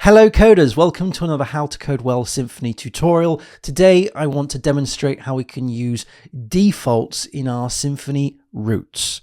Hello coders, welcome to another How to Code Well Symfony tutorial. Today I want to demonstrate how we can use defaults in our Symfony routes.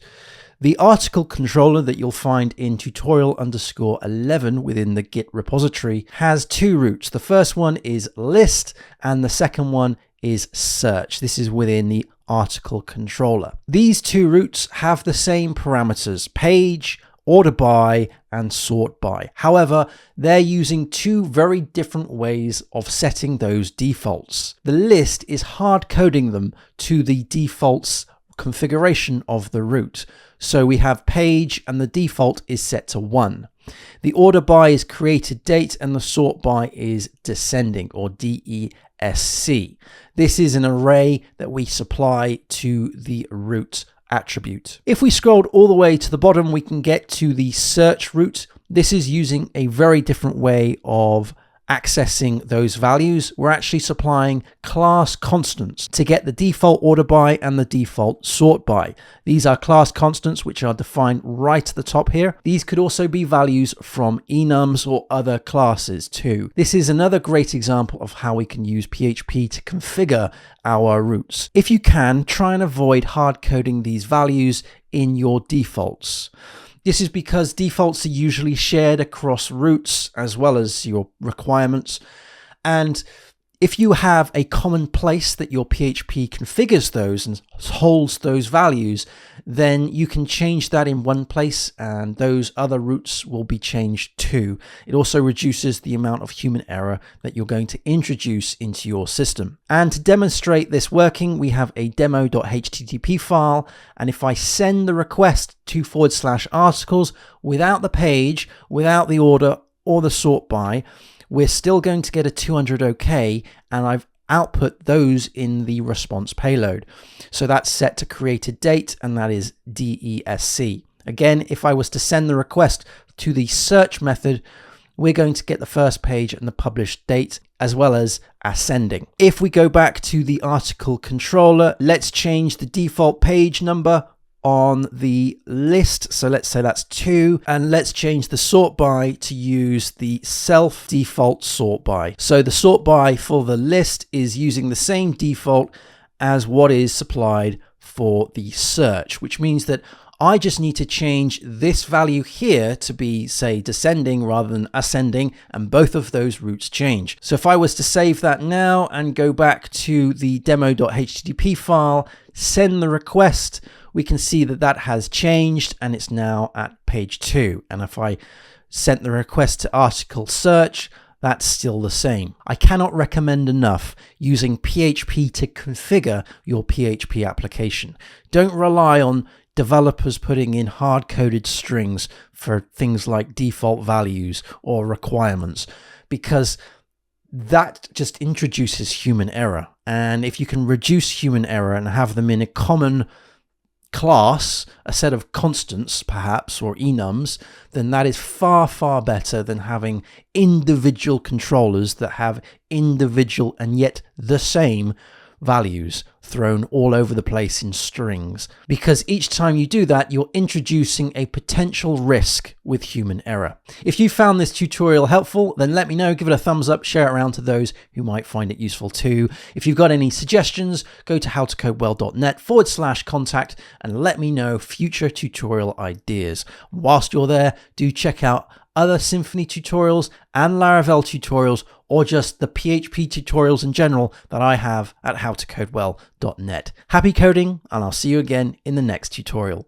The article controller that you'll find in tutorial_11 within the Git repository has two routes. The first one is list and the second one is search. This is within the article controller. These two routes have the same parameters: page, order by, and sort by. However, they're using two very different ways of setting those defaults. The list is hard coding them to the defaults configuration of the route. So we have page and the default is set to 1. The order by is created date and the sort by is descending, or DESC. This is an array that we supply to the route attribute. If we scrolled all the way to the bottom, we can get to the search route. This is using a very different way of accessing those values. We're actually supplying class constants to get the default order by and the default sort by. These are class constants which are defined right at the top here. These could also be values from enums or other classes too. This is another great example of how we can use PHP to configure our routes. If you can, try and avoid hard coding these values in your defaults. This is because defaults are usually shared across routes as well as your requirements. And if you have a common place that your PHP configures those and holds those values, then you can change that in one place and those other routes will be changed too. It also reduces the amount of human error that you're going to introduce into your system. And to demonstrate this working, we have a demo.http file. And if I send the request to /articles without the page, without the order or the sort by, we're still going to get a 200 OK, and I've output those in the response payload. So that's set to created date, and that is DESC. Again, if I was to send the request to the search method, we're going to get the first page and the published date, as well as ascending. If we go back to the article controller, let's change the default page number on the list. So let's say that's 2, and let's change the sort by to use the self default sort by. So the sort by for the list is using the same default as what is supplied for the search, which means that I just need to change this value here to be, say, descending rather than ascending, and both of those routes change. So if I was to save that now and go back to the demo.http file, send the request, we can see that that has changed and it's now at page 2. And if I sent the request to article search, that's still the same. I cannot recommend enough using PHP to configure your PHP application. Don't rely on developers putting in hard-coded strings for things like default values or requirements, because that just introduces human error. And if you can reduce human error and have them in a common class, a set of constants perhaps, or enums, then that is far, far better than having individual controllers that have individual and yet the same values thrown all over the place in strings, because each time you do that, you're introducing a potential risk with human error. If you found this tutorial helpful, then let me know, give it a thumbs up, share it around to those who might find it useful too. If you've got any suggestions, go to howtocodewell.net/contact and let me know future tutorial ideas. Whilst you're there, do check out other Symfony tutorials and Laravel tutorials, or just the PHP tutorials in general that I have at howtocodewell.net. Happy coding, and I'll see you again in the next tutorial.